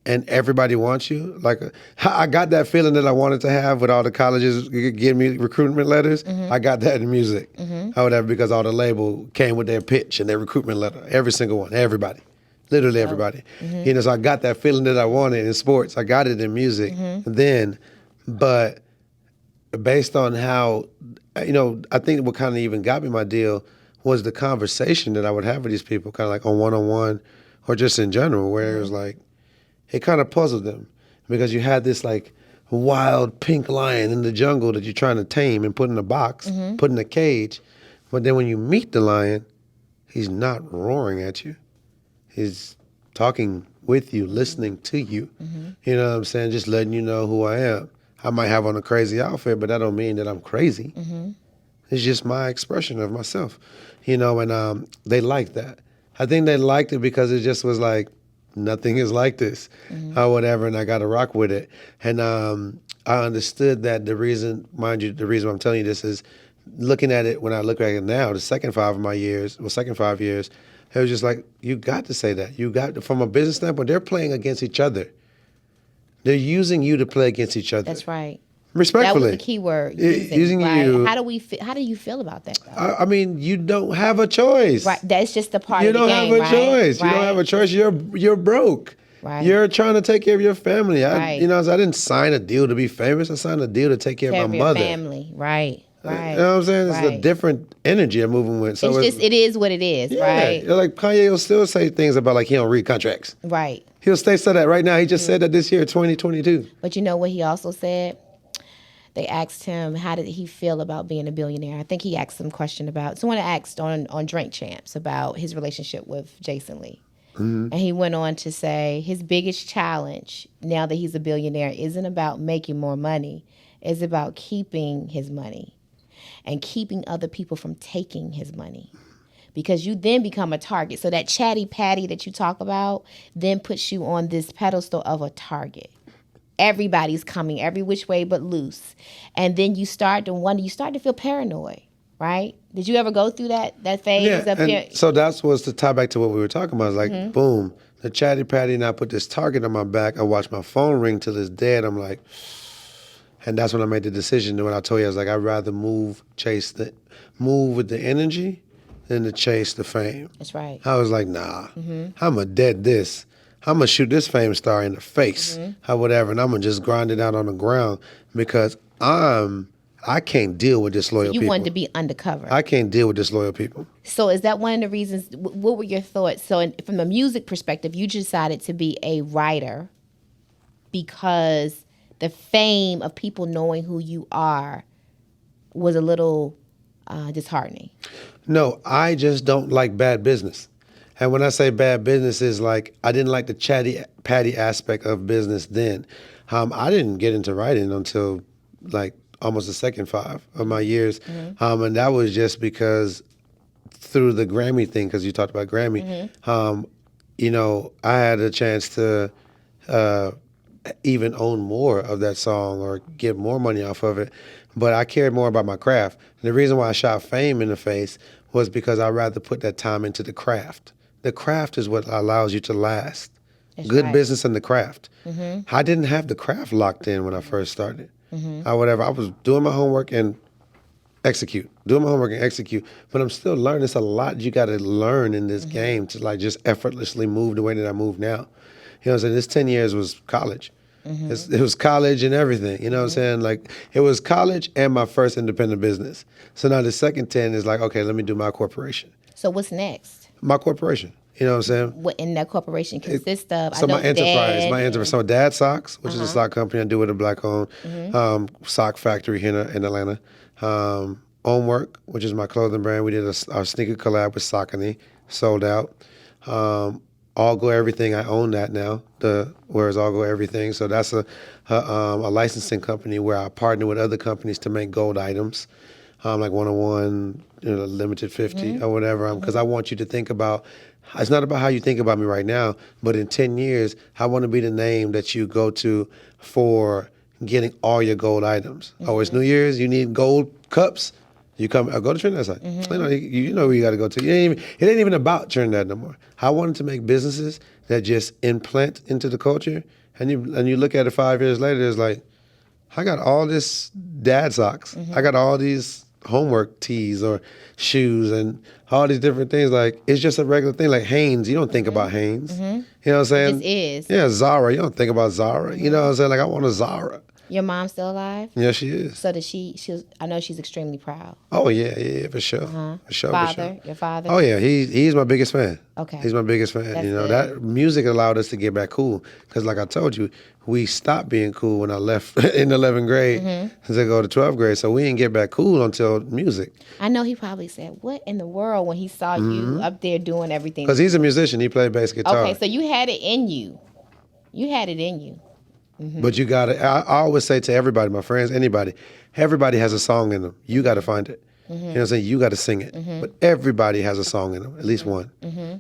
and everybody wants you, like I got that feeling that I wanted to have with all the colleges giving me recruitment letters. I got that in music. I would have, because all the label came with their pitch and their recruitment letter, every single one, everybody. Literally everybody. You know, so I got that feeling that I wanted in sports. I got it in music then, but based on how, you know, I think what kind of even got me my deal was the conversation that I would have with these people, kind of like on one-on-one or just in general, where it was like, it kind of puzzled them because you had this like wild pink lion in the jungle that you're trying to tame and put in a box, put in a cage. But then when you meet the lion, he's not roaring at you. He's talking with you, listening to you. You know what I'm saying? Just letting you know who I am. I might have on a crazy outfit, but that don't mean that I'm crazy. It's just my expression of myself. You know, and they liked that. I think they liked it because it just was like, nothing is like this or whatever, and I got to rock with it. And I understood that the reason, mind you, the reason I'm telling you this is looking at it when I look at it now, the second 5 years, it was just like, you got to say that. You got to, from a business standpoint, they're playing against each other. They're using you to play against each other. That's right. Respectfully. That was the key word. Using right? you. How do you feel about that, though? I mean, you don't have a choice. Right. That's just a part You of the don't game, have a right? choice. You Right. don't have a choice. You're broke. Right. You're trying to take care of your family. Right. You know, I didn't sign a deal to be famous. I signed a deal to take care of my your mother. family. Right. Right. You know what I'm saying? It's a Right. different energy I'm moving with. So It is what it is, yeah, right? Like Kanye will still say things about like he don't read contracts. Right. He'll say that right now. He just said that this year, 2022. But you know what he also said? They asked him how did he feel about being a billionaire. I think he asked some question about, someone asked on Drink Champs about his relationship with Jason Lee. And he went on to say his biggest challenge now that he's a billionaire isn't about making more money. It's about keeping his money and keeping other people from taking his money. Because you then become a target. So that chatty patty that you talk about then puts you on this pedestal of a target. Everybody's coming every which way but loose. And then you start to wonder, you start to feel paranoid, right? Did you ever go through that phase? Yeah, and so that's what's to tie back to what we were talking about. It's like, boom, the chatty patty, and I put this target on my back. I watch my phone ring till it's dead. I'm like, and that's when I made the decision. When I told you, I was like, I'd rather move with the energy than to chase the fame. That's right. I was like, nah, I'm going to dead this. I'm going to shoot this fame star in the face or whatever, and I'm going to just grind it out on the ground because I can't deal with disloyal people. You wanted to be undercover. I can't deal with disloyal people. So is that one of the reasons, what were your thoughts? So from a music perspective, you decided to be a writer because the fame of people knowing who you are was a little disheartening. No, I just don't like bad business. And when I say bad business, is like I didn't like the chatty patty aspect of business then. I didn't get into writing until like almost the second 5 of my years. And that was just because through the Grammy thing, because you talked about Grammy, you know, I had a chance to even own more of that song or get more money off of it. But I cared more about my craft. And the reason why I shot fame in the face was because I'd rather put that time into the craft. The craft is what allows you to last good right. business in the craft. I didn't have the craft locked in when I first started. I was doing my homework and doing my homework and execute, but I'm still learning. It's a lot you got to learn in this game to like just effortlessly move the way that I move now. You know what I'm saying? This 10 years was college. It was college and everything. You know what I'm saying? Like it was college and my first independent business. So now the second 10 is like, okay, let me do my corporation. So what's next? My corporation. You know what I'm saying? What in that corporation consists of? So I know my enterprise, Dad. So Dad Socks, which is a sock company I do with a black-owned sock factory here in Atlanta. Homework, which is my clothing brand. We did our sneaker collab with Saucony, sold out. All Go Everything, I own that now. Whereas All Go Everything, so that's a licensing company where I partner with other companies to make gold items, like 101, limited 50 or whatever. Because I want you to think about. It's not about how you think about me right now, but in 10 years, I want to be the name that you go to for getting all your gold items. Oh, it's New Year's, you need gold cups. You come, go to Trinidad side. You know where you got to go to. It ain't even about Trinidad no more. I wanted to make businesses that just implant into the culture, and you look at it 5 years later, it's like, I got all this Dad Socks. I got all these homework tees or shoes and all these different things. Like, it's just a regular thing. Like Hanes, you don't think about Hanes. You know what I'm saying? It just is. Yeah, Zara, you don't think about Zara. You know what I'm saying? Like, I want a Zara. Your mom still alive? Yeah, she is. So does she? I know she's extremely proud. Oh yeah, for sure. For sure, Father, for sure. your father? Oh yeah, he's my biggest fan. Okay. He's my biggest fan. That's good. good. That music allowed us to get back cool. Because like I told you, we stopped being cool when I left in 11th grade to go to 12th grade. So we didn't get back cool until music. I know he probably said, "What in the world?" when he saw you up there doing everything. Because he's a musician. He played bass guitar. Okay, so you had it in you. You had it in you. But you got to, I always say to everybody, my friends, anybody, everybody has a song in them. You got to find it. You know what I'm saying? You got to sing it. But everybody has a song in them, at least one.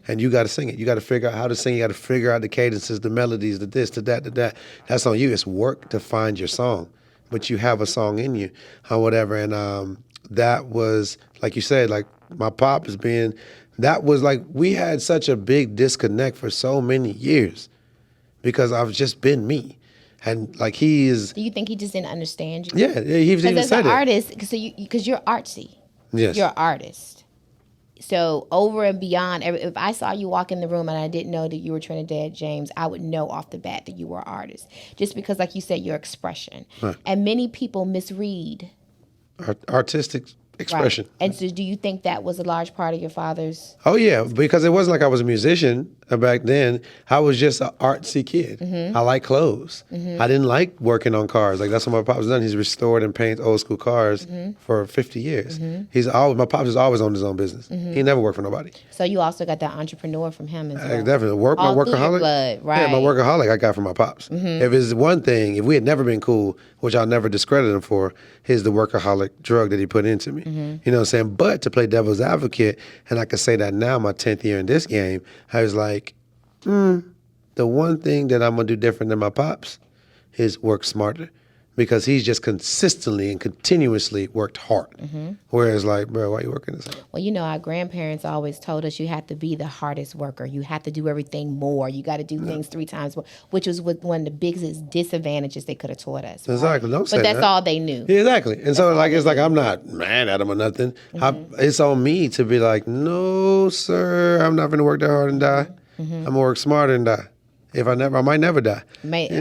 And you got to sing it. You got to figure out how to sing. You got to figure out the cadences, the melodies, the this, the that, the that. That's on you. It's work to find your song. But you have a song in you or whatever. And that was, like you said, like my pop is being, that was like, we had such a big disconnect for so many years because I've just been me. And like he is. Do you think he just didn't understand you? Yeah, he even as said an it. artist, because you're artsy. Yes. You're an artist. So over and beyond, if I saw you walk in the room and I didn't know that you were Trinidad James, I would know off the bat that you were an artist. Just because, like you said, your expression. Right. And many people misread. Artistic expression. Right. And so do you think that was a large part of your father's? Oh, yeah, because it wasn't like I was a musician back then. I was just an artsy kid. I like clothes. I didn't like working on cars. Like, that's what my pop's done. He's restored and painted old school cars for 50 years. My pop's is always on his own business. He never worked for nobody. So you also got that entrepreneur from him as well. Definitely. My All through your workaholic. blood, right. Yeah, my workaholic I got from my pops. If it's one thing, if we had never been cool, which I'll never discredit him for, is the workaholic drug that he put into me. You know what I'm saying? But to play devil's advocate, and I can say that now, my 10th year in this game, I was like, the one thing that I'm going to do different than my pops is work smarter. Because he's just consistently and continuously worked hard. Whereas, like, bro, why you working this hard? Well, our grandparents always told us you have to be the hardest worker. You have to do everything more. You got to do things 3 times more, which was one of the biggest disadvantages they could have taught us. Right? Exactly. Don't say but that's that. all they knew. Yeah, exactly. And so, like, it's like I'm not mad at him or nothing. It's on me to be like, no, sir, I'm not going to work that hard and die. I'm going to work smarter and die. I might never die. I might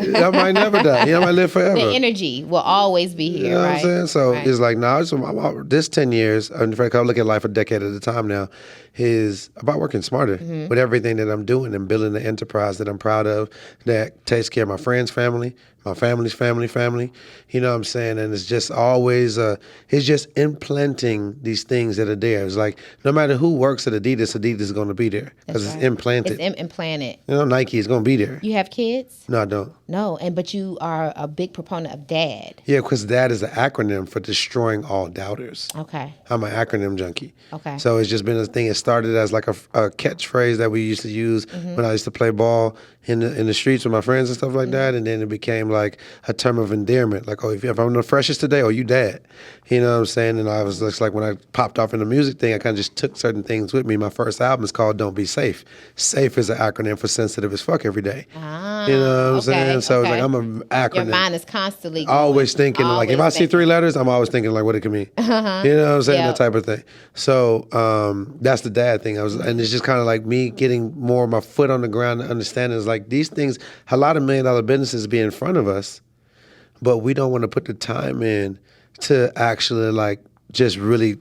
never die. I might live forever. The energy will always be here, You know right? what I'm saying? So right. it's like, this 10 years, and if I look at life a decade at a time now, is about working smarter with everything that I'm doing and building the enterprise that I'm proud of, that takes care of my friends' family, my family's family. You know what I'm saying? And it's just always, it's just implanting these things that are there. It's like, no matter who works at Adidas is going to be there because it's implanted. It's implanted. Nike is going to be there. You have kids? No, I don't. No, but you are a big proponent of DAD. Yeah, because DAD is an acronym for destroying all doubters. Okay. I'm an acronym junkie. Okay. So it's just been a thing. It started as like a catchphrase that we used to use when I used to play ball in the streets with my friends and stuff like that. And then it became like a term of endearment. Like, oh, if I'm the freshest today, you dad. You know what I'm saying? And I was just like, when I popped off in the music thing, I kind of just took certain things with me. My first album is called Don't Be Safe. SAFE is an acronym for sensitive as fuck every day. day. You know what I'm saying? So it's like I'm an acronym. Your mind is constantly going. Always thinking, like if I see 3 letters, I'm always thinking like what it could mean. You know what I'm saying? That type of thing. So that's the dad thing. And it's just kind of like me getting more of my foot on the ground and understanding is like these things, a lot of $1 million businesses be in front of us, but we don't want to put the time in to actually like just really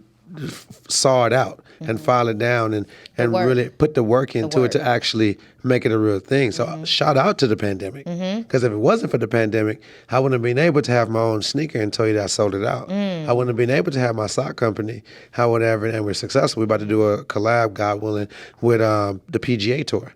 saw it out and file it down and really put the work into it to actually make it a real thing. So shout out to the pandemic. Because if it wasn't for the pandemic, I wouldn't have been able to have my own sneaker and tell you that I sold it out. I wouldn't have been able to have my sock company, however, and we're successful. We're about to do a collab, God willing, with the PGA Tour.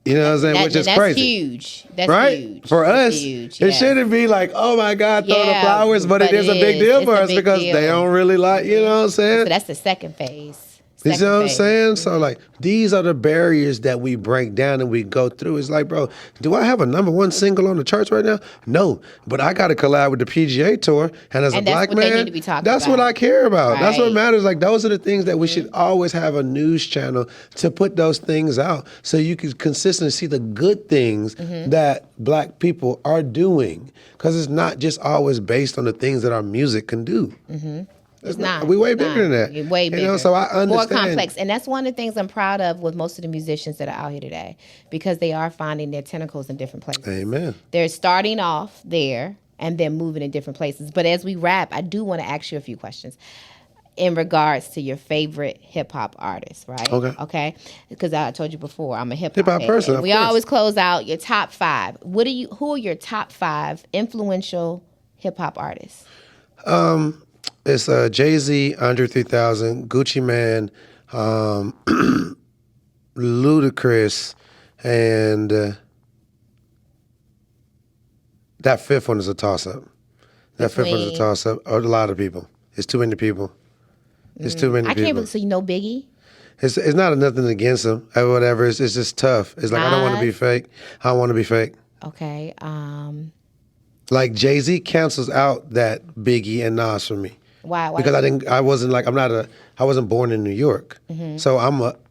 You know what I'm saying? Which is that's crazy. Huge. That's right? huge. For that's us, huge, it shouldn't be like, oh my God, throw the flowers, but it is a big deal for us because they don't really like, you know what I'm saying? So that's the second phase. You see what I'm saying? So like, these are the barriers that we break down and we go through. It's like, bro, do I have a #1 single on the charts right now? No, but I got to collab with the PGA Tour, and as a black man, they need to be talking that's about. what I care about. Right. That's what matters. Like, those are the things that we should always have a news channel to put those things out, so you can consistently see the good things that black people are doing, because it's not just always based on the things that our music can do. It's not. We way bigger than that. You're way bigger. You know, so I understand. More complex. And that's one of the things I'm proud of with most of the musicians that are out here today, because they are finding their tentacles in different places. Amen. They're starting off there and then moving in different places. But as we wrap, I do want to ask you a few questions in regards to your favorite hip-hop artists, right? Okay. Because I told you before, I'm a hip-hop person, and we always close out your top 5. Who are your top 5 influential hip-hop artists? It's Jay-Z, Andre 3000, Gucci Mane, Ludacris, and that 5th one is a toss-up. That 5th one is a toss-up. A lot of people. It's too many people. It's too many people. I can't believe, so you know Biggie? It's not nothing against him or whatever. It's just tough. It's like, I don't want to be fake. I don't want to be fake. Okay. Like Jay-Z cancels out that Biggie and Nas for me. Why? Because I wasn't born in New York. So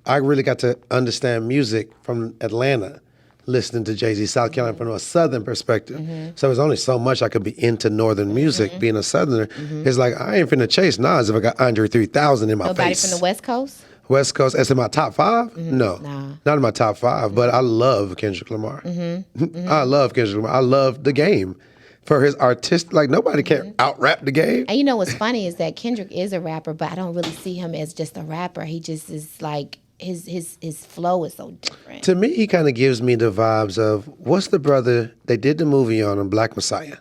I really got to understand music from Atlanta, listening to Jay-Z, South Carolina, from a Southern perspective. So there's only so much I could be into Northern music, being a Southerner. It's like, I ain't finna chase Nas if I got Andre 3000 in my face. Nobody from the West Coast? West Coast, as in my top 5? No, not in my top 5, but I love Kendrick Lamar. I love Kendrick Lamar. I love the game. For his artist, like nobody can out-rap the game. And you know what's funny is that Kendrick is a rapper, but I don't really see him as just a rapper. He just is like, his flow is so different. To me, he kind of gives me the vibes of, what's the brother, they did the movie on him, Black Messiah.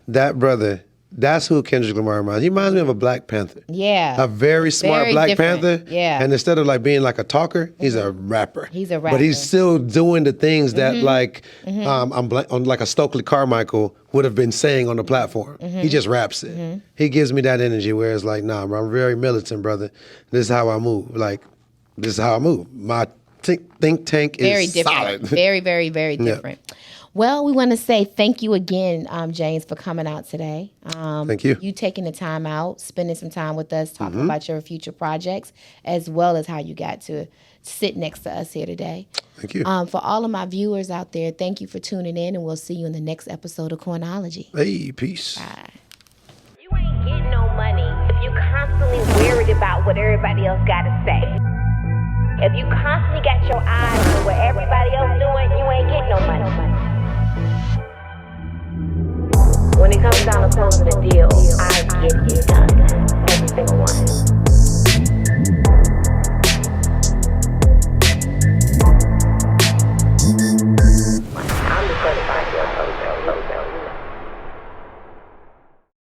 That brother, that's who Kendrick Lamar reminds me. He reminds me of a Black Panther. Yeah. A very smart Black different. Panther. Yeah. And instead of like being like a talker, he's a rapper. He's a rapper. But he's still doing the things that like on like a Stokely Carmichael would have been saying on the platform. He just raps it. He gives me that energy where it's like, nah, bro, I'm very militant, brother. This is how I move. Like, this is how I move. My think tank is very different. solid. Very, very, very different. Well, we want to say thank you again, James, for coming out today. Thank you. You taking the time out, spending some time with us, talking about your future projects, as well as how you got to sit next to us here today. Thank you. For all of my viewers out there, thank you for tuning in, and we'll see you in the next episode of Cornology. Hey, peace. Bye. You ain't getting no money if you constantly worried about what everybody else got to say. If you constantly got your eyes on what everybody else doing, you ain't getting no money. When it comes down to closing a deal, I get it done. Every single one.